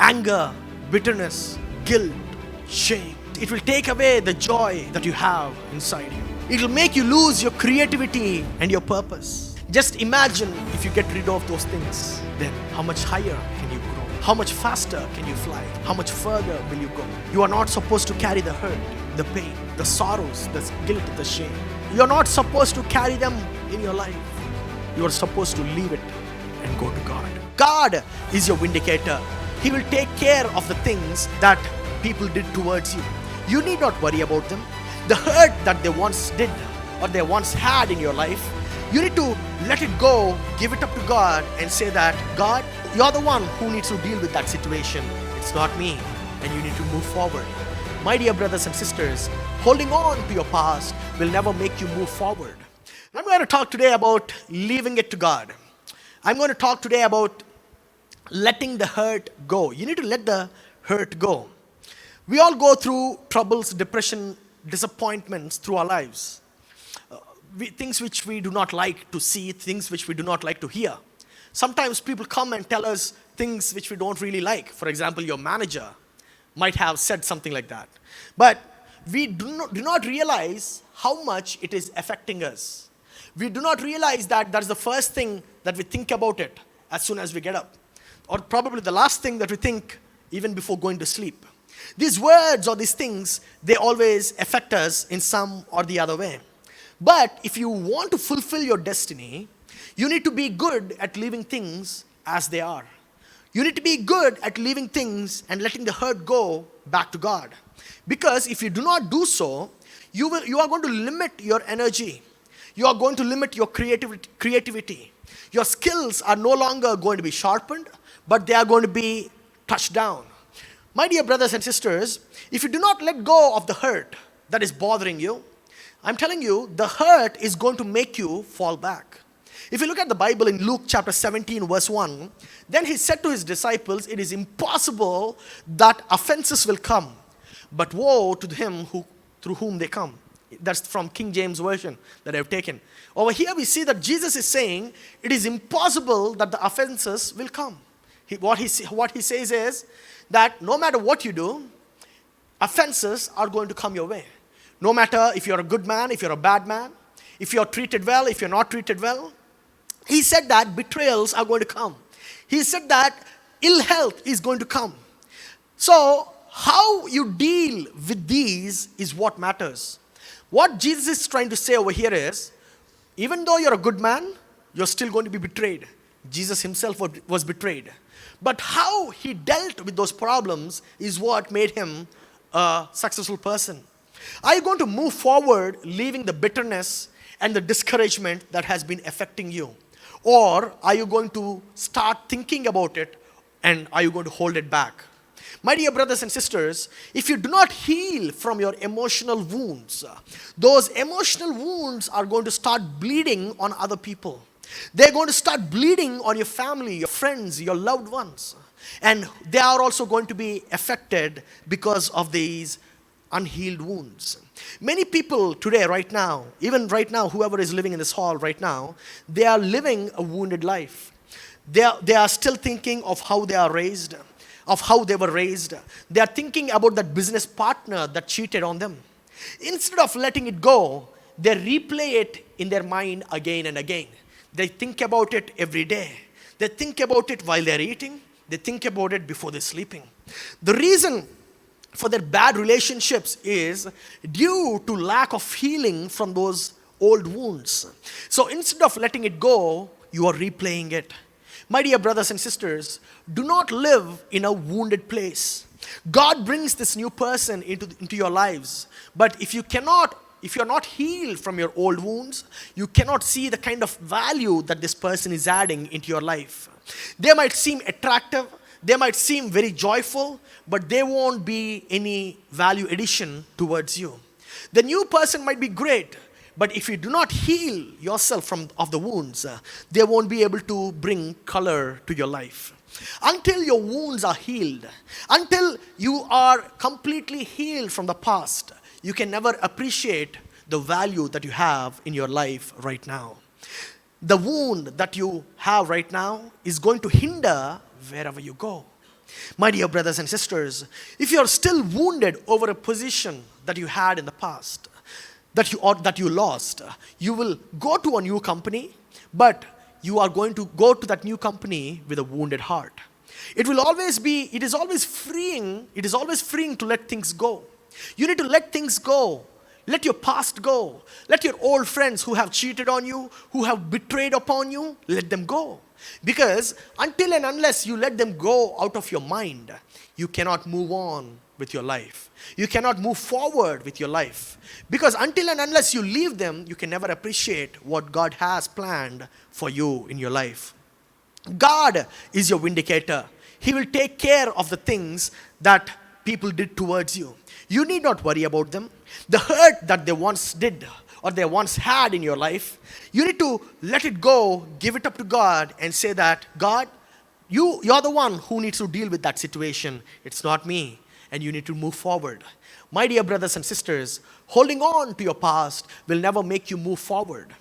anger, bitterness, guilt, shame. It will take away the joy that you have inside you. It will make you lose your creativity and your purpose. Just imagine if you get rid of those things, then how much higher can you grow? How much faster can you fly? How much further will you go? You are not supposed to carry the hurt, the pain, the sorrows, the guilt, the shame. You are not supposed to carry them in your life. You are supposed to leave it and go to God. God is your vindicator. He will take care of the things that people did towards you. You need not worry about them. The hurt that they once did or they once had in your life, you need to let it go, give it up to God and say that, God, you're the one who needs to deal with that situation. It's not me. And you need to move forward. My dear brothers and sisters, holding on to your past will never make you move forward. I'm going to talk today about leaving it to God. I'm going to talk today about letting the hurt go. You need to let the hurt go. We all go through troubles, depression, disappointments through our lives. Things which we do not like to see, things which we do not like to hear. Sometimes people come and tell us things which we don't really like. For example, your manager might have said something like that. But we do not realize how much it is affecting us. We do not realize that that's the first thing that we think about it as soon as we get up. Or probably the last thing that we think even before going to sleep. These words or these things, they always affect us in some or the other way. But if you want to fulfill your destiny, you need to be good at leaving things as they are. You need to be good at leaving things and letting the hurt go back to God. Because if you do not do so, you are going to limit your energy. You are going to limit your creativity. Your skills are no longer going to be sharpened, but they are going to be touched down. My dear brothers and sisters, if you do not let go of the hurt that is bothering you, I'm telling you, the hurt is going to make you fall back. If you look at the Bible in Luke chapter 17, verse 1, then he said to his disciples, it is impossible that offenses will come, but woe to him through whom they come. That's from King James Version that I've taken. Over here we see that Jesus is saying, it is impossible that the offenses will come. What he says is that no matter what you do, offenses are going to come your way. No matter if you're a good man, if you're a bad man, if you're treated well, if you're not treated well. He said that betrayals are going to come. He said that ill health is going to come. So how you deal with these is what matters. What Jesus is trying to say over here is, even though you're a good man, you're still going to be betrayed. Jesus himself was betrayed. But how he dealt with those problems is what made him a successful person. Are you going to move forward leaving the bitterness and the discouragement that has been affecting you? Or are you going to start thinking about it and are you going to hold it back? My dear brothers and sisters, if you do not heal from your emotional wounds, those emotional wounds are going to start bleeding on other people. They're going to start bleeding on your family, your friends, your loved ones. And they are also going to be affected because of these unhealed wounds. Many people today, right now, even right now, whoever is living in this hall right now, they are living a wounded life. They are still thinking of how they are raised, of how they were raised. They are thinking about that business partner that cheated on them. Instead of letting it go, they replay it in their mind again and again. They think about it every day. They think about it while they're eating. They think about it before they're sleeping. The reason for their bad relationships is due to lack of healing from those old wounds. So instead of letting it go, you are replaying it. My dear brothers and sisters, do not live in a wounded place. God brings this new person into your lives. But if you're not healed from your old wounds, you cannot see the kind of value that this person is adding into your life. They might seem attractive, they might seem very joyful, but they won't be any value addition towards you. The new person might be great, but if you do not heal yourself of the wounds, they won't be able to bring color to your life. Until your wounds are healed, until you are completely healed from the past, you can never appreciate the value that you have in your life right now. The wound that you have right now is going to hinder wherever you go. My dear brothers and sisters, if you are still wounded over a position that you had in the past, that you lost, you will go to a new company, but you are going to go to that new company with a wounded heart. It is always freeing to let things go. You need to let things go. Let your past go. Let your old friends who have cheated on you, who have betrayed upon you, let them go. Because until and unless you let them go out of your mind, you cannot move on with your life. You cannot move forward with your life. Because until and unless you leave them, you can never appreciate what God has planned for you in your life. God is your vindicator. He will take care of the things that people did towards you. You need not worry about them. The hurt that they once did or they once had in your life, you need to let it go, give it up to God and say that, God, you're the one who needs to deal with that situation. It's not me. And you need to move forward. My dear brothers and sisters, holding on to your past will never make you move forward.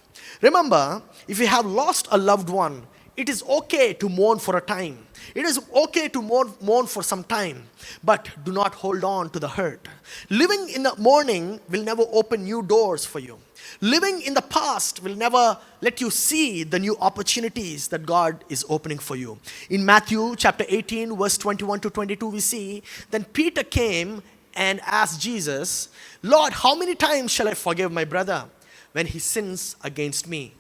Remember, if you have lost a loved one, it is okay to mourn for a time. It is okay to mourn for some time, but do not hold on to the hurt. Living in the mourning will never open new doors for you. Living in the past will never let you see the new opportunities that God is opening for you. In Matthew chapter 18, verse 21 to 22, we see, then Peter came and asked Jesus, Lord, how many times shall I forgive my brother when he sins against me?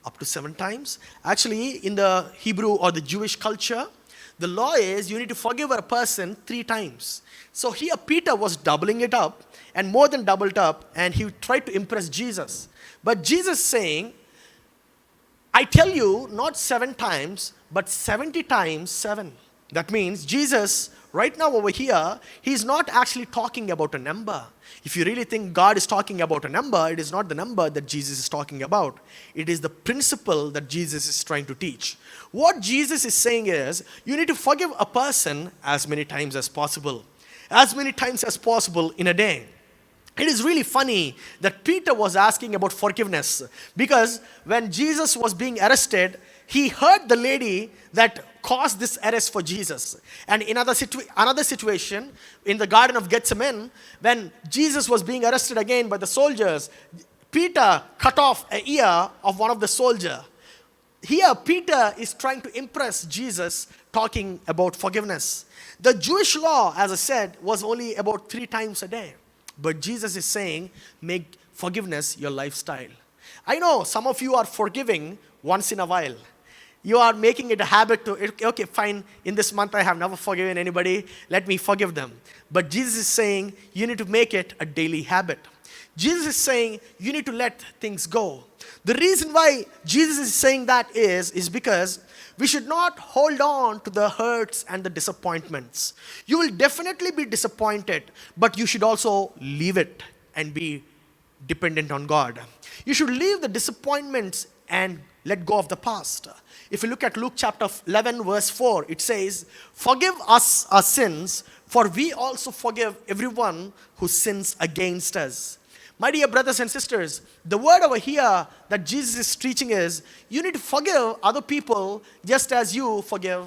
Up to 7 times. Actually, in the Hebrew or the Jewish culture, the law is you need to forgive a person 3 times. So here Peter was doubling it up and more than doubled up, and he tried to impress Jesus. But Jesus saying, I tell you, not 7 times, but 70 times 7. That means Jesus, right now over here, he's not actually talking about a number. If you really think God is talking about a number, it is not the number that Jesus is talking about. It is the principle that Jesus is trying to teach. What Jesus is saying is, you need to forgive a person as many times as possible. As many times as possible in a day. It is really funny that Peter was asking about forgiveness, because when Jesus was being arrested, he heard the lady that caused this arrest for Jesus. And in another situation, in the Garden of Gethsemane, when Jesus was being arrested again by the soldiers, Peter cut off an ear of one of the soldiers. Here, Peter is trying to impress Jesus, talking about forgiveness. The Jewish law, as I said, was only about 3 times a day. But Jesus is saying, make forgiveness your lifestyle. I know some of you are forgiving once in a while. You are making it a habit to, okay, fine, in this month I have never forgiven anybody, let me forgive them. But Jesus is saying, you need to make it a daily habit. Jesus is saying, you need to let things go. The reason why Jesus is saying that is because we should not hold on to the hurts and the disappointments. You will definitely be disappointed, but you should also leave it and be dependent on God. You should leave the disappointments and let go of the past. If you look at Luke chapter 11, verse 4, it says, forgive us our sins, for we also forgive everyone who sins against us. My dear brothers and sisters, the word over here that Jesus is teaching is, you need to forgive other people just as you forgive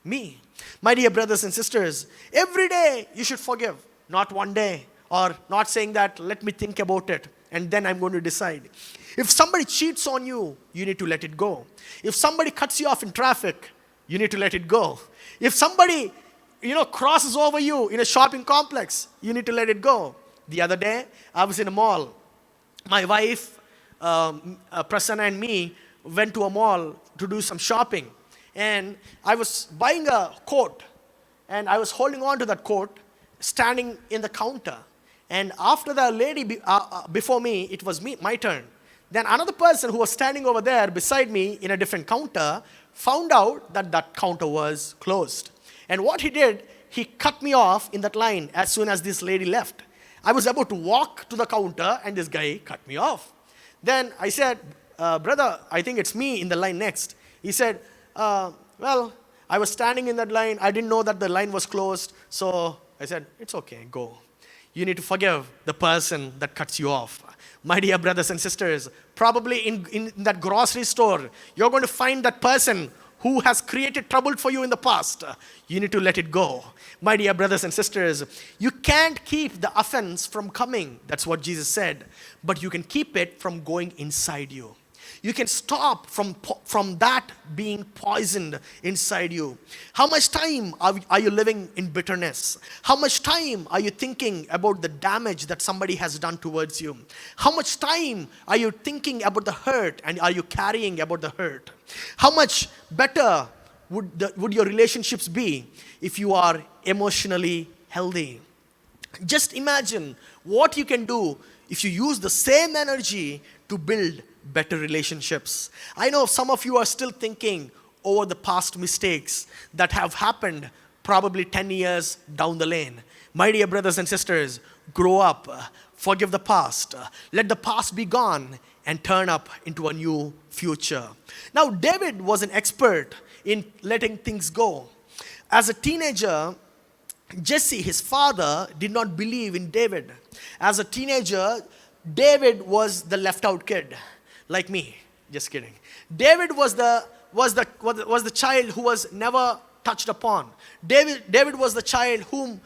me. My dear brothers and sisters, every day you should forgive, not one day, or not saying that, let me think about it, and then I'm going to decide. If somebody cheats on you, you need to let it go. If somebody cuts you off in traffic, you need to let it go. If somebody, crosses over you in a shopping complex, you need to let it go. The other day, I was in a mall. My wife, Prasanna and me went to a mall to do some shopping. And I was buying a coat, and I was holding on to that coat, standing in the counter. And after the lady before me, it was my turn. Then another person who was standing over there beside me in a different counter found out that that counter was closed. And what he did, he cut me off in that line as soon as this lady left. I was about to walk to the counter and this guy cut me off. Then I said, brother, I think it's me in the line next. He said, well, I was standing in that line. I didn't know that the line was closed. So I said, it's okay, go. You need to forgive the person that cuts you off. My dear brothers and sisters, probably in that grocery store, you're going to find that person who has created trouble for you in the past, you need to let it go. My dear brothers and sisters, you can't keep the offense from coming. That's what Jesus said. But you can keep it from going inside you. You can stop from that being poisoned inside you. How much time are you living in bitterness? How much time are you thinking about the damage that somebody has done towards you? How much time are you thinking about the hurt and are you carrying about the hurt? How much better would your relationships be if you are emotionally healthy? Just imagine what you can do if you use the same energy to build better relationships. I know some of you are still thinking over the past mistakes that have happened probably 10 years down the lane. My dear brothers and sisters, grow up, forgive the past, let the past be gone, and turn up into a new future. Now, David was an expert in letting things go. As a teenager, Jesse, his father, did not believe in David. As a teenager, David was the left out kid. Like me, just kidding. David was the child who was never touched upon. David was the child whom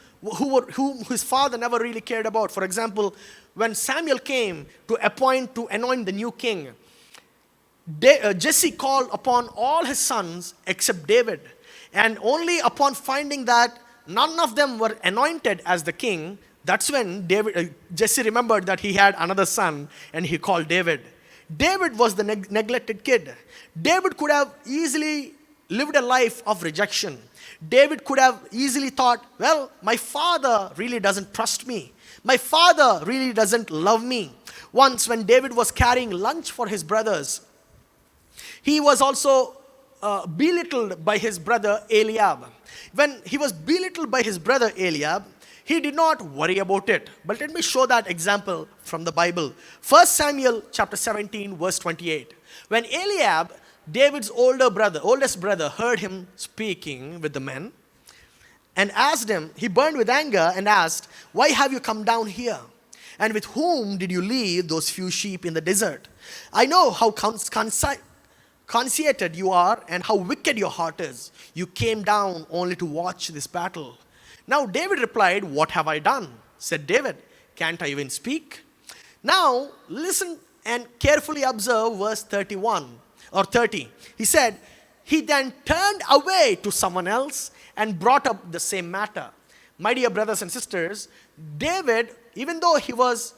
his father never really cared about. For example, when Samuel came to anoint the new king, Jesse called upon all his sons except David. And only upon finding that none of them were anointed as the king, that's when Jesse remembered that he had another son and he called David. David was the neglected kid. David could have easily lived a life of rejection. David could have easily thought, well, my father really doesn't trust me. My father really doesn't love me. Once when David was carrying lunch for his brothers, he was also belittled by his brother Eliab. When he was belittled by his brother Eliab, he did not worry about it. But let me show that example from the Bible. 1 Samuel chapter 17, verse 28. When Eliab, David's oldest brother, heard him speaking with the men and asked him, he burned with anger and asked, why have you come down here? And with whom did you leave those few sheep in the desert? I know how conceited you are and how wicked your heart is. You came down only to watch this battle. Now David replied, what have I done? Said David, can't I even speak? Now listen and carefully observe verse 31 or 30. He said, he then turned away to someone else and brought up the same matter. My dear brothers and sisters, David, even though he was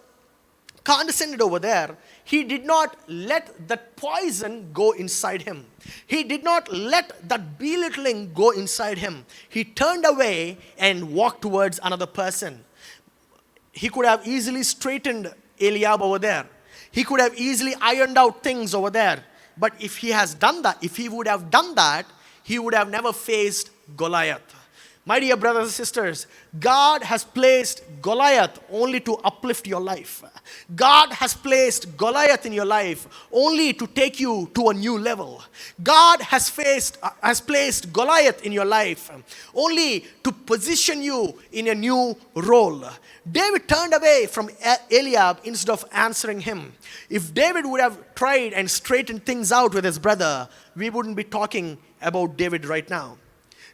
condescended over there, he did not let that poison go inside him. He did not let that belittling go inside him. He turned away and walked towards another person. He could have easily straightened Eliab over there. He could have easily ironed out things over there. But if he would have done that, he would have never faced Goliath. My dear brothers and sisters, God has placed Goliath only to uplift your life. God has placed Goliath in your life only to take you to a new level. God has placed Goliath in your life only to position you in a new role. David turned away from Eliab instead of answering him. If David would have tried and straightened things out with his brother, we wouldn't be talking about David right now.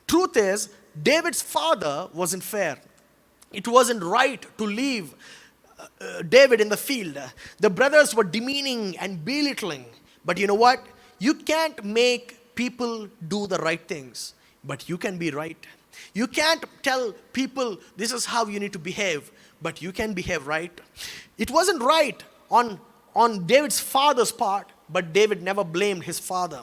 Truth is, David's father wasn't fair. It wasn't right to leave David in the field. The brothers were demeaning and belittling. But you know what? You can't make people do the right things, but you can be right. You can't tell people this is how you need to behave, but you can behave right. It wasn't right on David's father's part, but David never blamed his father.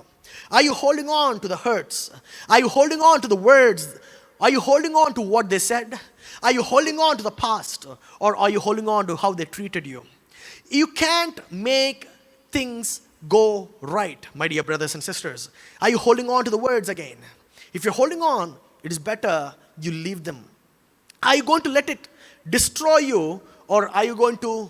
Are you holding on to the hurts? Are you holding on to the words? Are you holding on to what they said? Are you holding on to the past? Or are you holding on to how they treated you? You can't make things go right, my dear brothers and sisters. Are you holding on to the words again? If you're holding on, it is better you leave them. Are you going to let it destroy you, or are you going to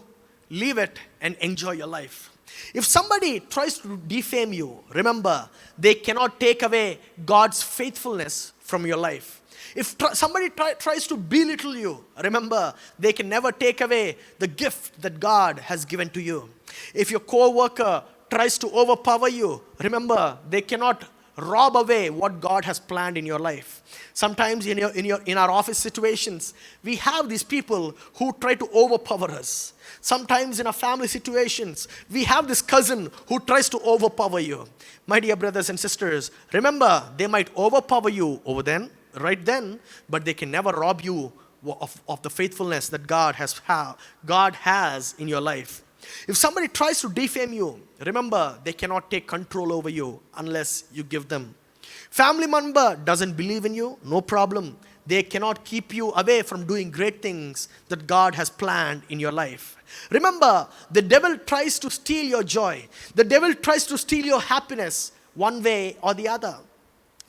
leave it and enjoy your life? If somebody tries to defame you, remember, they cannot take away God's faithfulness from your life. If somebody tries to belittle you, remember, they can never take away the gift that God has given to you. If your co-worker tries to overpower you, remember, they cannot rob away what God has planned in your life. Sometimes in our office situations, we have these people who try to overpower us. Sometimes in our family situations, we have this cousin who tries to overpower you. My dear brothers and sisters, remember, they might overpower you right then, but they can never rob you of the faithfulness that God has in your life. If somebody tries to defame you, remember, they cannot take control over you unless you give them. Family member doesn't believe in you, no problem. They cannot keep you away from doing great things that God has planned in your life. Remember, the devil tries to steal your joy. The devil tries to steal your happiness one way or the other.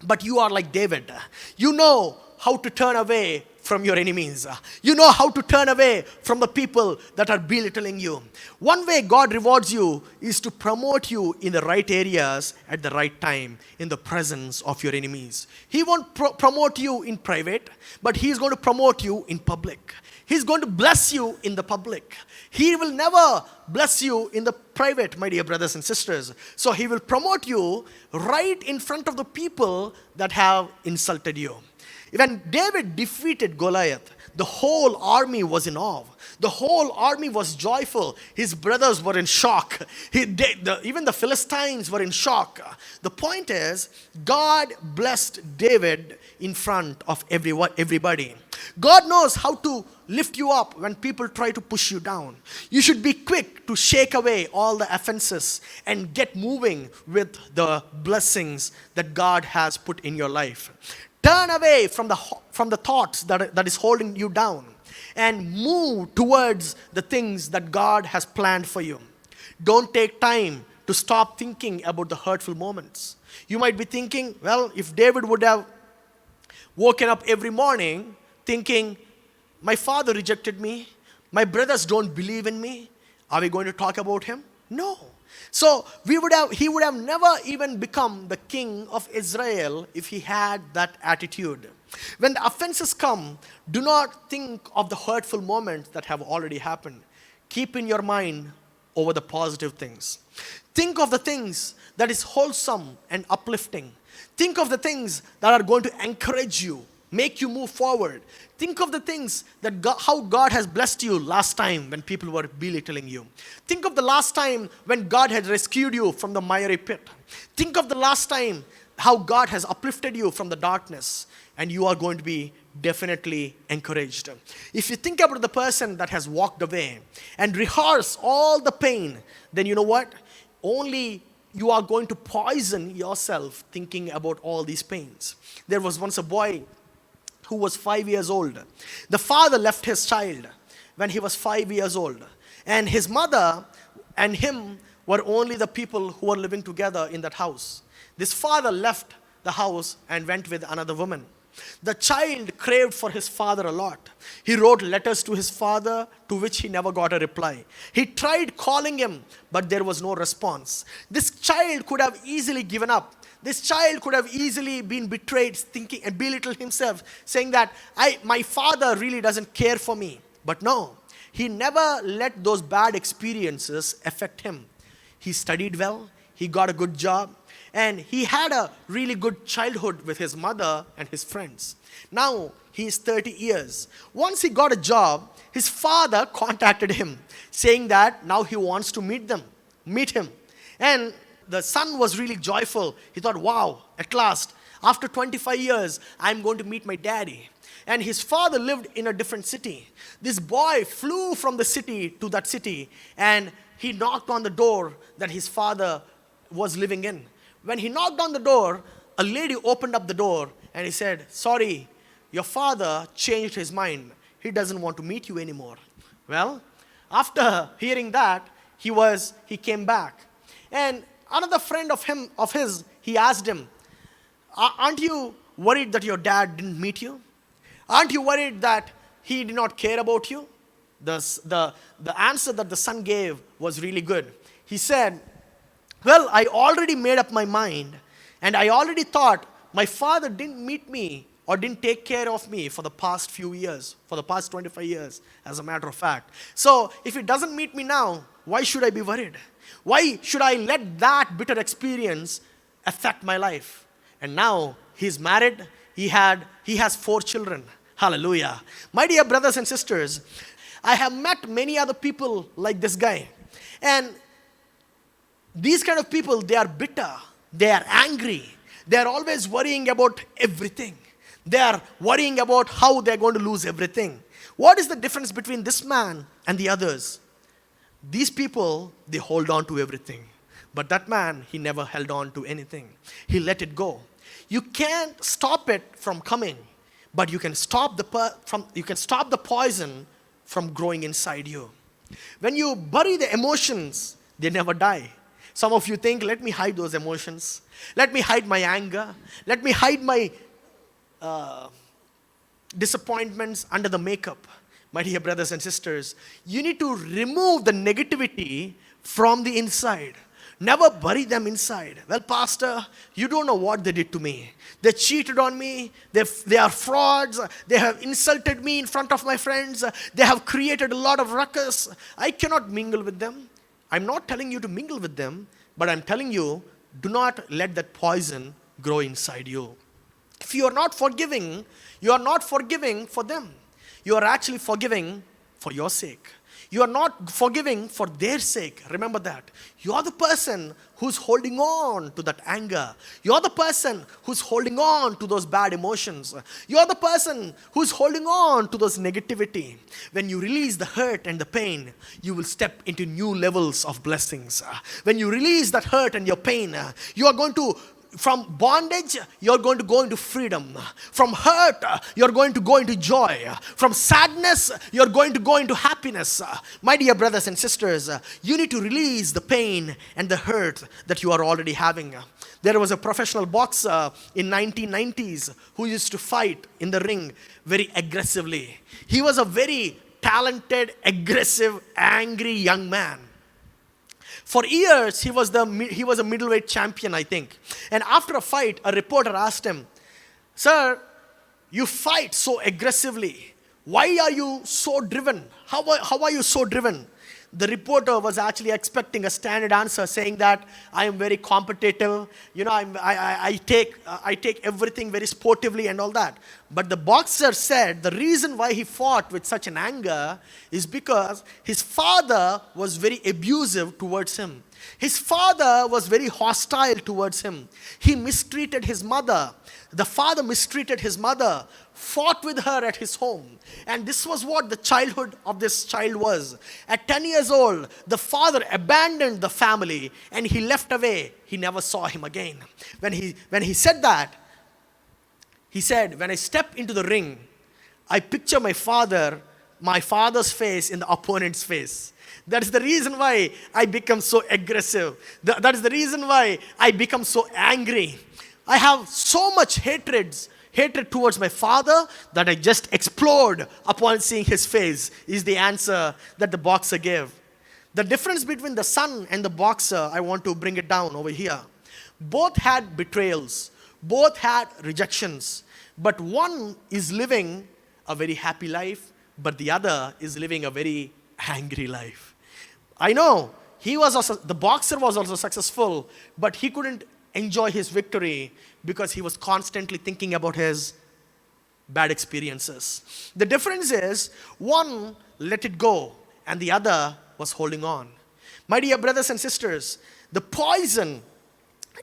But you are like David. You know how to turn away from your enemies. You know how to turn away from the people that are belittling you. One way God rewards you is to promote you in the right areas at the right time in the presence of your enemies. He won't promote you in private, but He is going to promote you in public. He's going to bless you in the public. He will never bless you in the private, my dear brothers and sisters. So He will promote you right in front of the people that have insulted you. When David defeated Goliath, the whole army was in awe. The whole army was joyful. His brothers were in shock. Even the Philistines were in shock. The point is, God blessed David in front of everybody. God knows how to lift you up when people try to push you down. You should be quick to shake away all the offenses and get moving with the blessings that God has put in your life. Turn away from the thoughts that is holding you down and move towards the things that God has planned for you. Don't take time to stop thinking about the hurtful moments. You might be thinking, well, if David would have woken up every morning thinking, my father rejected me, my brothers don't believe in me, are we going to talk about him? No. So he would have never even become the king of Israel if he had that attitude. When the offenses come, do not think of the hurtful moments that have already happened. Keep in your mind over the positive things. Think of the things that is wholesome and uplifting. Think of the things that are going to encourage you, make you move forward. Think of the things how God has blessed you last time when people were belittling you. Think of the last time when God had rescued you from the miry pit. Think of the last time how God has uplifted you from the darkness, and you are going to be definitely encouraged. If you think about the person that has walked away and rehearse all the pain, then you know what? Only you are going to poison yourself thinking about all these pains. There was once a boy who was 5 years old. The father left his child when he was 5 years old. And his mother and him were only the people who were living together in that house. This father left the house and went with another woman. The child craved for his father a lot. He wrote letters to his father to which he never got a reply. He tried calling him, but there was no response. This child could have easily given up. This child could have easily been betrayed, thinking and belittled himself, saying that my father really doesn't care for me. But no, he never let those bad experiences affect him. He studied well, he got a good job, and he had a really good childhood with his mother and his friends. Now he is 30 years. Once he got a job, his father contacted him, saying that now he wants to meet him. And the son was really joyful. He thought, wow, at last, after 25 years, I'm going to meet my daddy. And his father lived in a different city. This boy flew from the city to that city, and he knocked on the door that his father was living in. When he knocked on the door, a lady opened up the door, and he said, sorry, your father changed his mind. He doesn't want to meet you anymore. Well, after hearing that, he came back. And another friend of his, he asked him, aren't you worried that your dad didn't meet you? Aren't you worried that he did not care about you? The answer that the son gave was really good. He said, well, I already made up my mind, and I already thought my father didn't meet me or didn't take care of me for the past few years, for the past 25 years, as a matter of fact. So if he doesn't meet me now, why should I be worried? Why should I let that bitter experience affect my life? And now he's married. He has 4 children. Hallelujah. My dear brothers and sisters, I have met many other people like this guy. And these kind of people, they are bitter. They are angry. They are always worrying about everything. They are worrying about how they are going to lose everything. What is the difference between this man and the others? These people, they hold on to everything. But that man, he never held on to anything. He let it go. You can't stop it from coming, but you can stop the poison from growing inside you. When you bury the emotions, they never die. Some of you think, let me hide those emotions. Let me hide my anger. Let me hide my disappointments under the makeup. My dear brothers and sisters, you need to remove the negativity from the inside. Never bury them inside. Well, pastor, you don't know what they did to me. They cheated on me. They are frauds. They have insulted me in front of my friends. They have created a lot of ruckus. I cannot mingle with them. I'm not telling you to mingle with them, but I'm telling you, do not let that poison grow inside you. If you are not forgiving, you are not forgiving for them. You are actually forgiving for your sake. You are not forgiving for their sake. Remember that. You are the person who's holding on to that anger. You are the person who's holding on to those bad emotions. You are the person who's holding on to those negativity. When you release the hurt and the pain, you will step into new levels of blessings. When you release that hurt and your pain, you are going to, from bondage, you're going to go into freedom. From hurt, you're going to go into joy. From sadness, you're going to go into happiness. My dear brothers and sisters, you need to release the pain and the hurt that you are already having. There was a professional boxer in 1990s who used to fight in the ring very aggressively. He was a very talented, aggressive, angry young man. For years, he was a middleweight champion, I think. And after a fight, a reporter asked him, "Sir, you fight so aggressively. Why are you so driven? How are you so driven?" The reporter was actually expecting a standard answer saying that I am very competitive. I take everything very sportively and all that. But the boxer said the reason why he fought with such an anger is because his father was very abusive towards him. His father was very hostile towards him. He mistreated his mother. The father mistreated his mother, fought with her at his home. And this was what the childhood of this child was. At 10 years old, the father abandoned the family and he left away. He never saw him again. When he said that, he said, "When I step into the ring, I picture my father's face in the opponent's face. That is the reason why I become so aggressive. That is the reason why I become so angry. I have so much hatred towards my father that I just explode upon seeing his face," is the answer that the boxer gave. The difference between the son and the boxer, I want to bring it down over here. Both had betrayals. Both had rejections. But one is living a very happy life, but the other is living a very angry life. I know the boxer was also successful, but he couldn't enjoy his victory because he was constantly thinking about his bad experiences. The difference is one let it go and the other was holding on. My dear brothers and sisters, the poison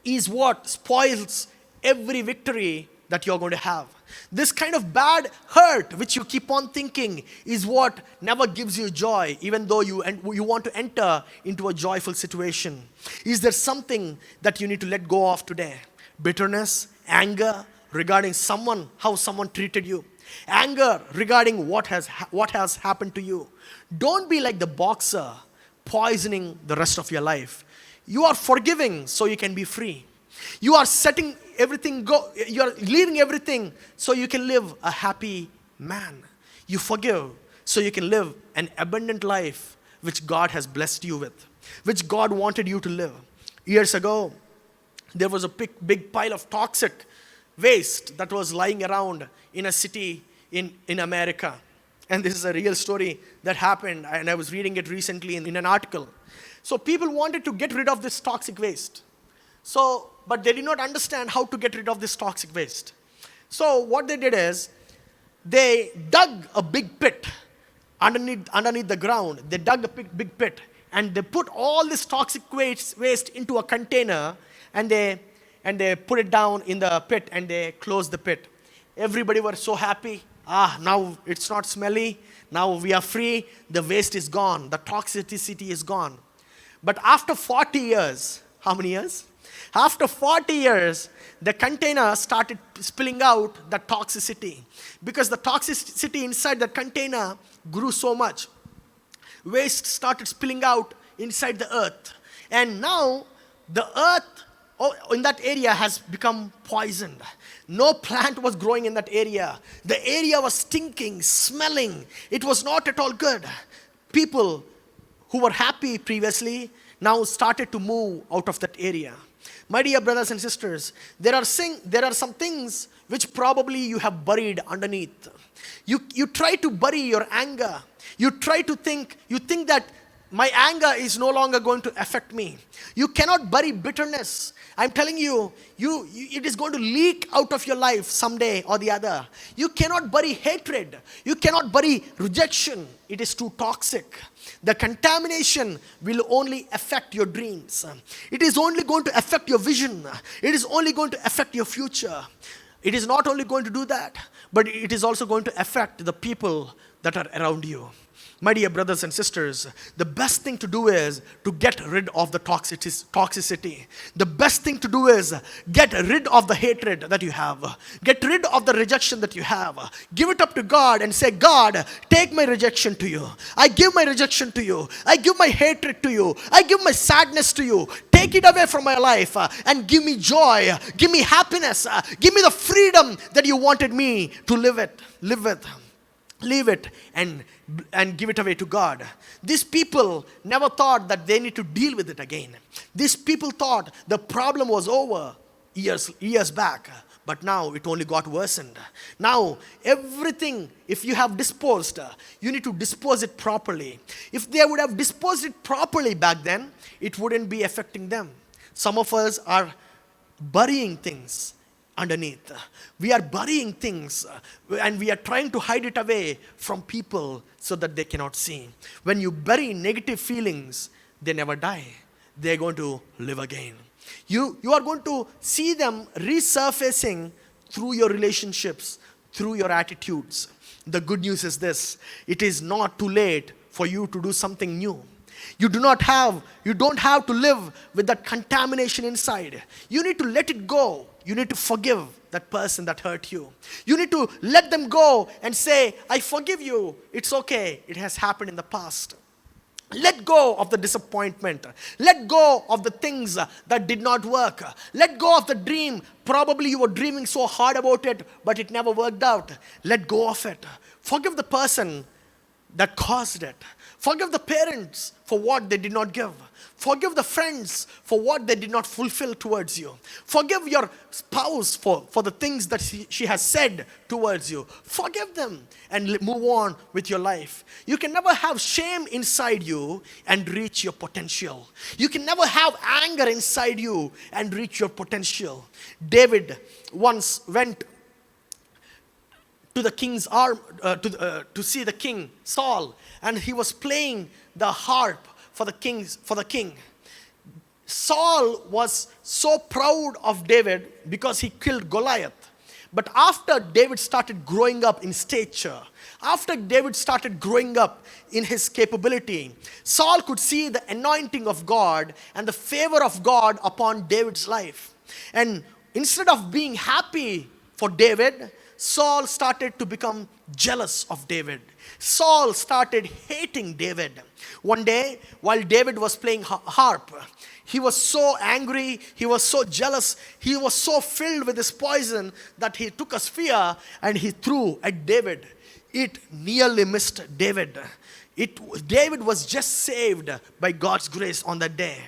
is what spoils every victory that you're going to have. This kind of bad hurt which you keep on thinking is what never gives you joy, even though you want to enter into a joyful situation. Is there something that you need to let go of today? Bitterness, anger regarding how someone treated you, anger regarding what has happened to you. Don't be like the boxer poisoning the rest of your life. You are forgiving so you can be free. You are setting everything you are leaving everything so you can live a happy man. You forgive so you can live an abundant life which God has blessed you with, which God wanted you to live. Years ago, there was a big pile of toxic waste that was lying around in a city in America. And this is a real story that happened, and I was reading it recently in an article. So people wanted to get rid of this toxic waste. So but they did not understand how to get rid of this toxic waste. So what they did is, they dug a big pit underneath the ground. They dug a big pit, and they put all this toxic waste into a container, and they put it down in the pit, and they closed the pit. Everybody were so happy. Now it's not smelly. Now we are free. The waste is gone. The toxicity is gone. But after 40 years, how many years? After 40 years, the container started spilling out the toxicity, because the toxicity inside the container grew so much. Waste started spilling out inside the earth. And now the earth in that area has become poisoned. No plant was growing in that area. The area was stinking, smelling. It was not at all good. People who were happy previously now started to move out of that area. My dear brothers and sisters, there are some things which probably you have buried underneath. You try to bury your anger. You think that my anger is no longer going to affect me. You cannot bury bitterness. I'm telling you, it is going to leak out of your life someday or the other. You cannot bury hatred. You cannot bury rejection. It is too toxic. The contamination will only affect your dreams. It is only going to affect your vision. It is only going to affect your future. It is not only going to do that, but it is also going to affect the people that are around you. My dear brothers and sisters, the best thing to do is to get rid of the toxicity. The best thing to do is get rid of the hatred that you have. Get rid of the rejection that you have. Give it up to God and say, God, take my rejection to you. I give my rejection to you. I give my hatred to you. I give my sadness to you. Take it away from my life and give me joy. Give me happiness. Give me the freedom that you wanted me to live with. Leave it and give it away to God. These people never thought that they need to deal with it again. These people thought the problem was over years back. But now it only got worsened. Now everything, if you have disposed, you need to dispose it properly. If they would have disposed it properly back then, it wouldn't be affecting them. Some of us are burying things underneath. We are burying things and we are trying to hide it away from people so that they cannot see. When you bury negative feelings, they never die. They're going to live again. You are going to see them resurfacing through your relationships, through your attitudes. The good news is this: it is not too late for you to do something new. You don't have to live with that contamination inside. You need to let it go. You need to forgive that person that hurt you. You need to let them go and say, I forgive you. It's okay. It has happened in the past. Let go of the disappointment. Let go of the things that did not work. Let go of the dream. Probably you were dreaming so hard about it, but it never worked out. Let go of it. Forgive the person that caused it. Forgive the parents for what they did not give. Forgive the friends for what they did not fulfill towards you. Forgive your spouse for the things that she has said towards you. Forgive them and move on with your life. You can never have shame inside you and reach your potential. You can never have anger inside you and reach your potential. David once went to the king's arm to see the king Saul, and he was playing the harp for the king. Saul was so proud of David because he killed Goliath. But after David started growing up in stature, after David started growing up in his capability, Saul could see the anointing of God and the favor of God upon David's life. And instead of being happy for David, Saul started to become jealous of David. Saul started hating David. One day, while David was playing harp, he was so angry, he was so jealous, he was so filled with this poison that he took a spear and he threw at David. It nearly missed David. David was just saved by God's grace on that day.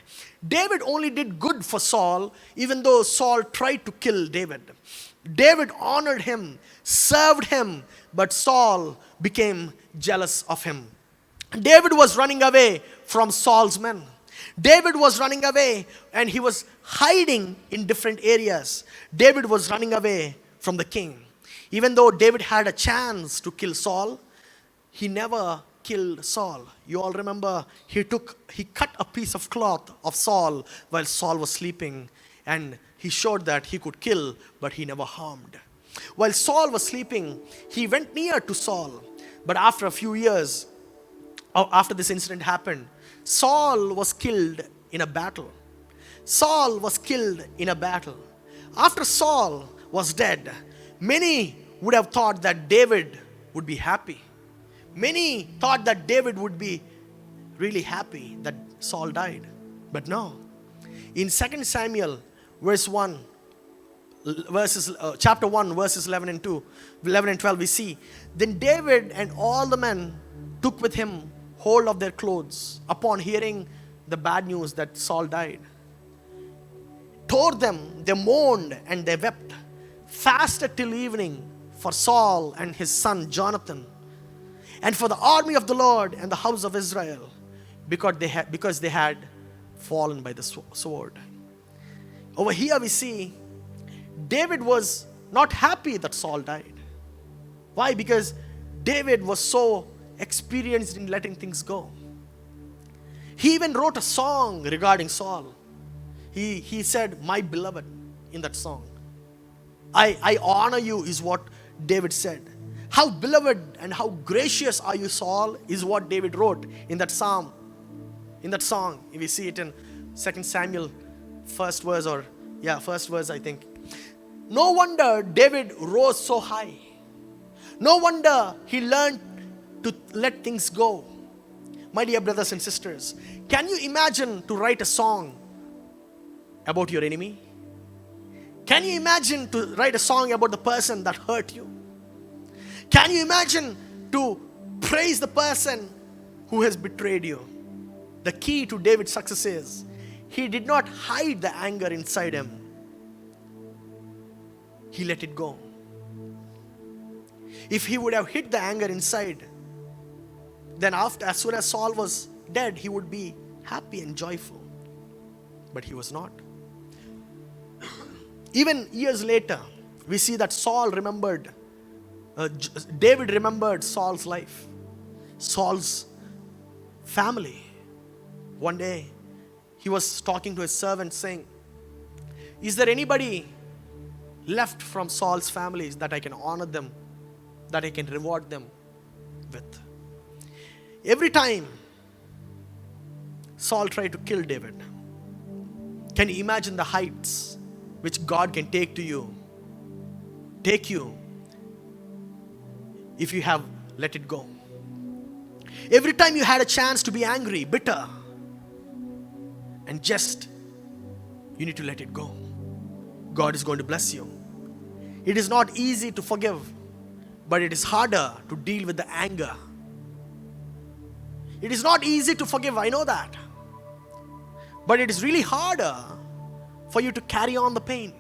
David only did good for Saul, even though Saul tried to kill David. David honored him, served him, but Saul became jealous of him. David was running away from Saul's men. David was running away and he was hiding in different areas. David was running away from the king. Even though David had a chance to kill Saul, he never killed Saul. You all remember he cut a piece of cloth of Saul while Saul was sleeping, and he showed that he could kill, but he never harmed. While Saul was sleeping, he went near to Saul. But after a few years, after this incident happened, Saul was killed in a battle. Saul was killed in a battle. After Saul was dead, many would have thought that David would be happy. Many thought that David would be really happy that Saul died. But no. In 2 Samuel chapter 1, verses 11 and 12, we see, then David and all the men took with him hold of their clothes upon hearing the bad news that Saul died. Tore them, they mourned and they wept, fasted till evening for Saul and his son Jonathan, and for the army of the Lord and the house of Israel, because they had fallen by the sword. Over here we see David was not happy that Saul died. Why? Because David was so experienced in letting things go. He even wrote a song regarding Saul. He said, my beloved, in that song. I honor you is what David said. How beloved and how gracious are you, Saul, is what David wrote in that psalm. In that song, we see it in 2 Samuel, first verse, I think. No wonder David rose so high. No wonder he learned to let things go. My dear brothers and sisters, can you imagine to write a song about your enemy? Can you imagine to write a song about the person that hurt you? Can you imagine to praise the person who has betrayed you? The key to David's success is he did not hide the anger inside him. He let it go. If he would have hid the anger inside, then as soon as Saul was dead, he would be happy and joyful. But he was not. Even years later, we see that David remembered Saul's life, Saul's family. One day, he was talking to his servant saying, is there anybody left from Saul's families that I can honor them, that I can reward them with? Every time Saul tried to kill David, can you imagine the heights which God can take you if you have let it go? Every time you had a chance to be angry, bitter, and just, you need to let it go. God is going to bless you. It is not easy to forgive, but it is harder to deal with the anger. It is not easy to forgive, I know that. But it is really harder for you to carry on the pain.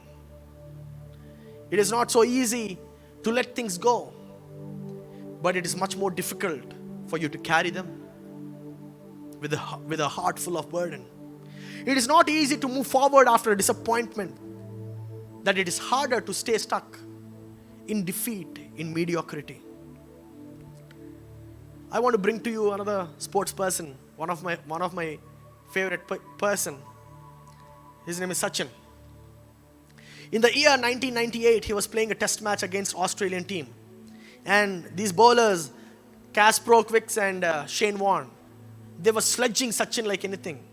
It is not so easy to let things go, but it is much more difficult for you to carry them with a heart full of burden. It is not easy to move forward after a disappointment, that it is harder to stay stuck in defeat, in mediocrity. I want to bring to you another sports person, one of my favorite person. His name is Sachin. In the year 1998, he was playing a test match against Australian team. And these bowlers, Casper Quicks and Shane Warne, they were sledging Sachin like anything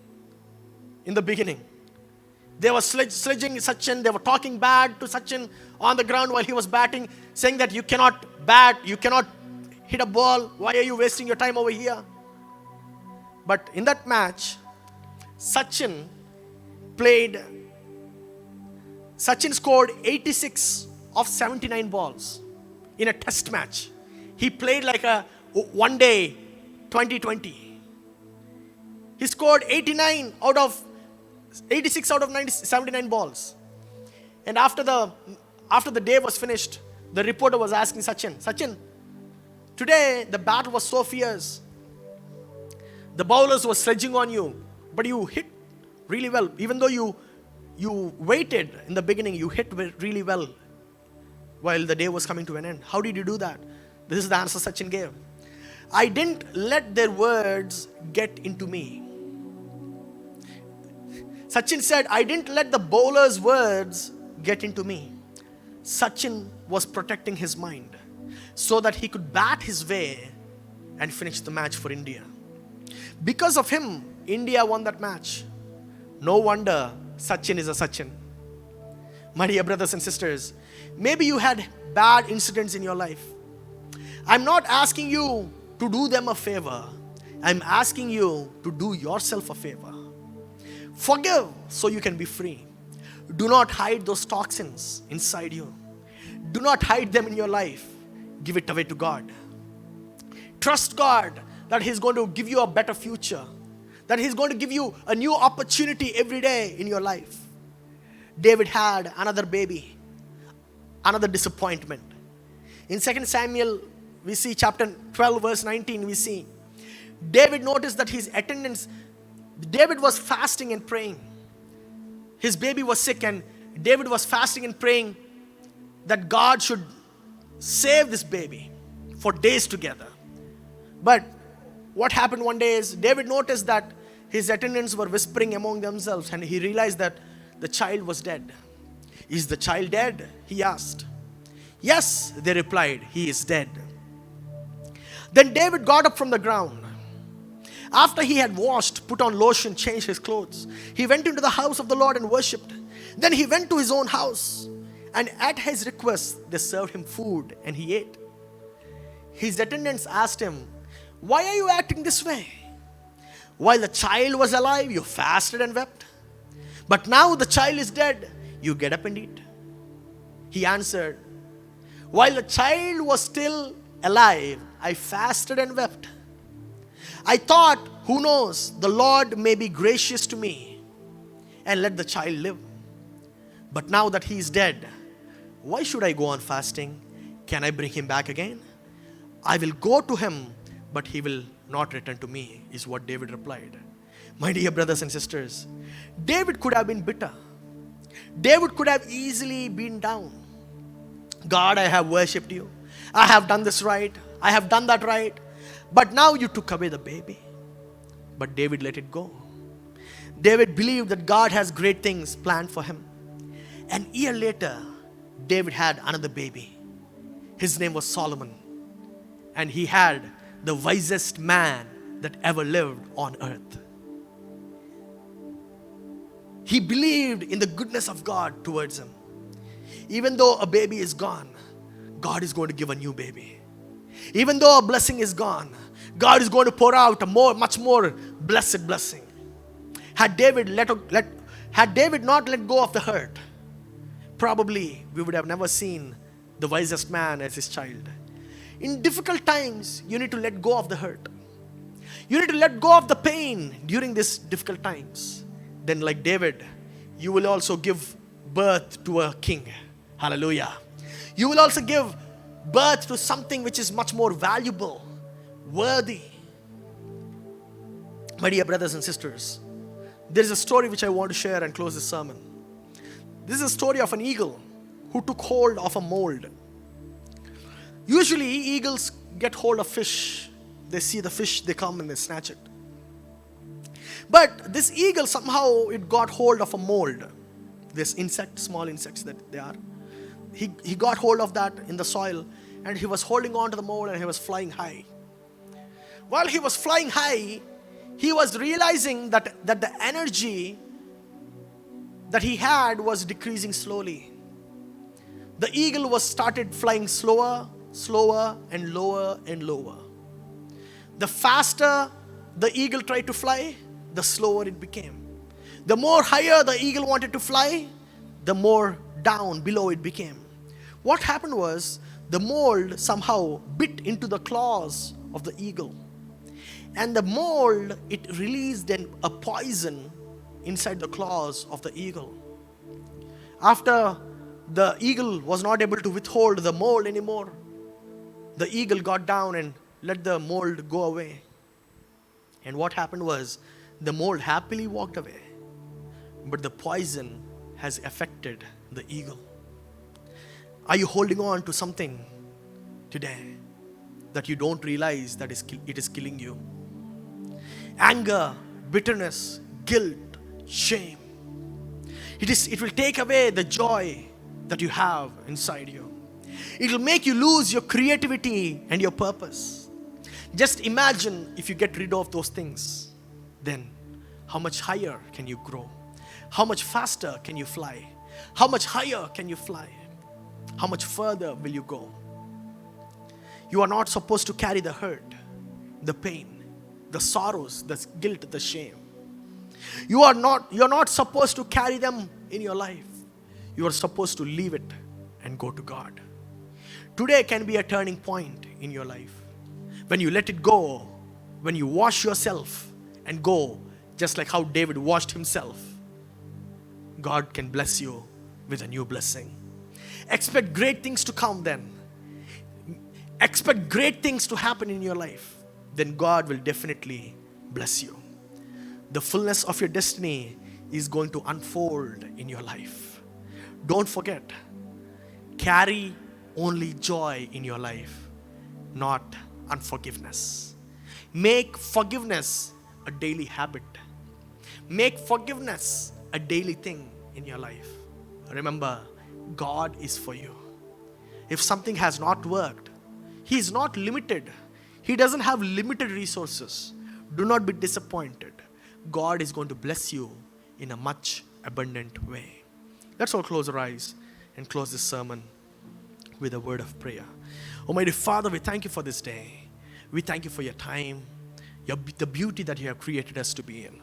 in the beginning. They were sledging Sachin. They were talking bad to Sachin on the ground while he was batting, saying that you cannot bat, you cannot hit a ball. Why are you wasting your time over here? But in that match, Sachin scored 86 of 79 balls in a test match. He played like a one day 2020. He scored 86 out of 79 balls. And after the day was finished, the reporter was asking Sachin, today the battle was so fierce. The bowlers were sledging on you. but you hit really well. Even though you waited in the beginning, you hit really well while the day was coming to an end. How did you do that? This is the answer Sachin gave. I didn't let their words get into me. Sachin said, I didn't let the bowler's words get into me. Sachin was protecting his mind so that he could bat his way and finish the match for India. Because of him, India won that match. No wonder Sachin is a Sachin. My dear brothers and sisters, maybe you had bad incidents in your life. I'm not asking you to do them a favor. I'm asking you to do yourself a favor. Forgive so you can be free. Do not hide those toxins inside you. Do not hide them in your life. Give it away to God. Trust God that He's going to give you a better future. That He's going to give you a new opportunity every day in your life. David had another baby, another disappointment. In 2 Samuel, we see chapter 12, verse 19, we see David noticed that his attendants, David was fasting and praying. His baby was sick and David was fasting and praying that God should save this baby for days together. But what happened one day is David noticed that his attendants were whispering among themselves and he realized that the child was dead. Is the child dead? He asked. Yes, they replied, he is dead. Then David got up from the ground. After he had washed, put on lotion, changed his clothes, he went into the house of the Lord and worshipped. Then he went to his own house, and at his request, they served him food, and he ate. His attendants asked him, why are you acting this way? While the child was alive, you fasted and wept. But now the child is dead, you get up and eat. He answered, while the child was still alive, I fasted and wept. I thought, who knows, the Lord may be gracious to me and let the child live. But now that he is dead, why should I go on fasting? Can I bring him back again? I will go to him, but he will not return to me, is what David replied. My dear brothers and sisters, David could have been bitter. David could have easily been down. God, I have worshipped you. I have done this right. I have done that right. But now you took away the baby. But David let it go. David believed that God has great things planned for him. An year later, David had another baby. His name was Solomon. And he had the wisest man that ever lived on earth. He believed in the goodness of God towards him. Even though a baby is gone, God is going to give a new baby. Even though a blessing is gone, God is going to pour out a much more blessed blessing. Had David not let go of the hurt, probably we would have never seen the wisest man as his child. In difficult times, you need to let go of the hurt. You need to let go of the pain during these difficult times. Then, like David, you will also give birth to a king. Hallelujah. You will also give birth to something which is much more valuable, worthy. My dear brothers and sisters, there is a story which I want to share and close this sermon. This is a story of an eagle who took hold of a mold. Usually eagles get hold of fish. They see the fish, they come and they snatch it. But this eagle somehow it got hold of a mold. This insect, small insects that they are. He got hold of that in the soil and he was holding on to the mold and he was flying high. While he was flying high, he was realizing that the energy that he had was decreasing slowly. The eagle started flying slower and lower and lower. The faster the eagle tried to fly, the slower it became. The more higher the eagle wanted to fly, the more down below it became. What happened was the mold somehow bit into the claws of the eagle. And the mold, it released a poison inside the claws of the eagle. After the eagle was not able to withhold the mold anymore, the eagle got down and let the mold go away. And what happened was The mold happily walked away, but the poison has affected the eagle. Are you holding on to something today that you don't realize that it is killing you? Anger, bitterness, guilt, shame. It will take away the joy that you have inside you. It will make you lose your creativity and your purpose. Just imagine if you get rid of those things, then how much higher can you grow? How much faster can you fly? How much higher can you fly? How much further will you go? You are not supposed to carry the hurt, the pain, the sorrows, the guilt, the shame. You're not supposed to carry them in your life. You are supposed to leave it and go to God. Today can be a turning point in your life. When you let it go, when you wash yourself and go, just like how David washed himself, God can bless you with a new blessing. Expect great things to come then. Expect great things to happen in your life. Then God will definitely bless you. The fullness of your destiny is going to unfold in your life. Don't forget, carry only joy in your life, not unforgiveness. Make forgiveness a daily habit. Make forgiveness a daily thing in your life. Remember, God is for you. If something has not worked, He is not limited. He doesn't have limited resources. Do not be disappointed. God is going to bless you in a much abundant way. Let's all close our eyes and close this sermon with a word of prayer. Almighty Father, we thank you for this day. We thank you for your time, the beauty that you have created us to be in.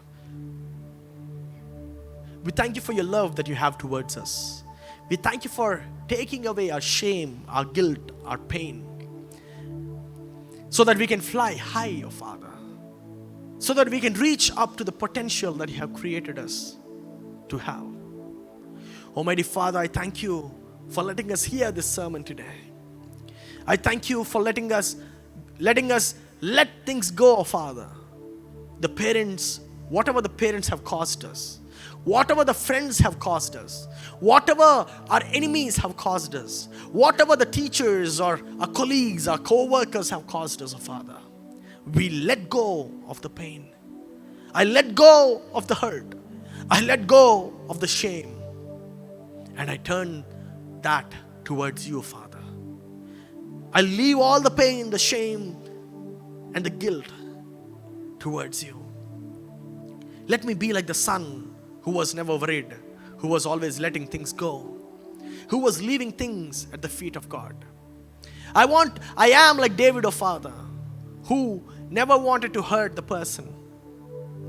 We thank you for your love that you have towards us. We thank you for taking away our shame, our guilt, our pain, so that we can fly high, oh Father, so that we can reach up to the potential that you have created us to have. Almighty Father, I thank you for letting us hear this sermon today. I thank you for letting us let things go, oh Father. The parents, whatever the parents have caused us, whatever the friends have caused us, whatever our enemies have caused us, whatever the teachers or our colleagues, our co-workers have caused us, oh Father, we let go of the pain. I let go of the hurt. I let go of the shame. And I turn that towards you, Father. I leave all the pain, the shame, and the guilt towards you. Let me be like the son who was never worried, who was always letting things go, who was leaving things at the feet of God. I am like David, oh Father, who never wanted to hurt the person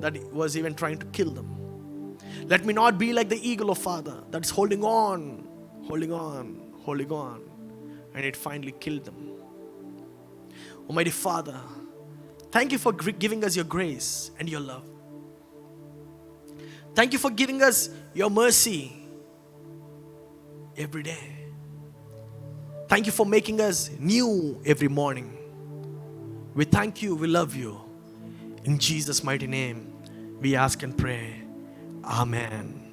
that was even trying to kill them. Let me not be like the eagle, oh Father, that's holding on, and it finally killed them. Almighty Father, thank you for giving us your grace and your love. Thank you for giving us your mercy every day. Thank you for making us new every morning. We thank you, we love you. In Jesus' mighty name, we ask and pray. Amen.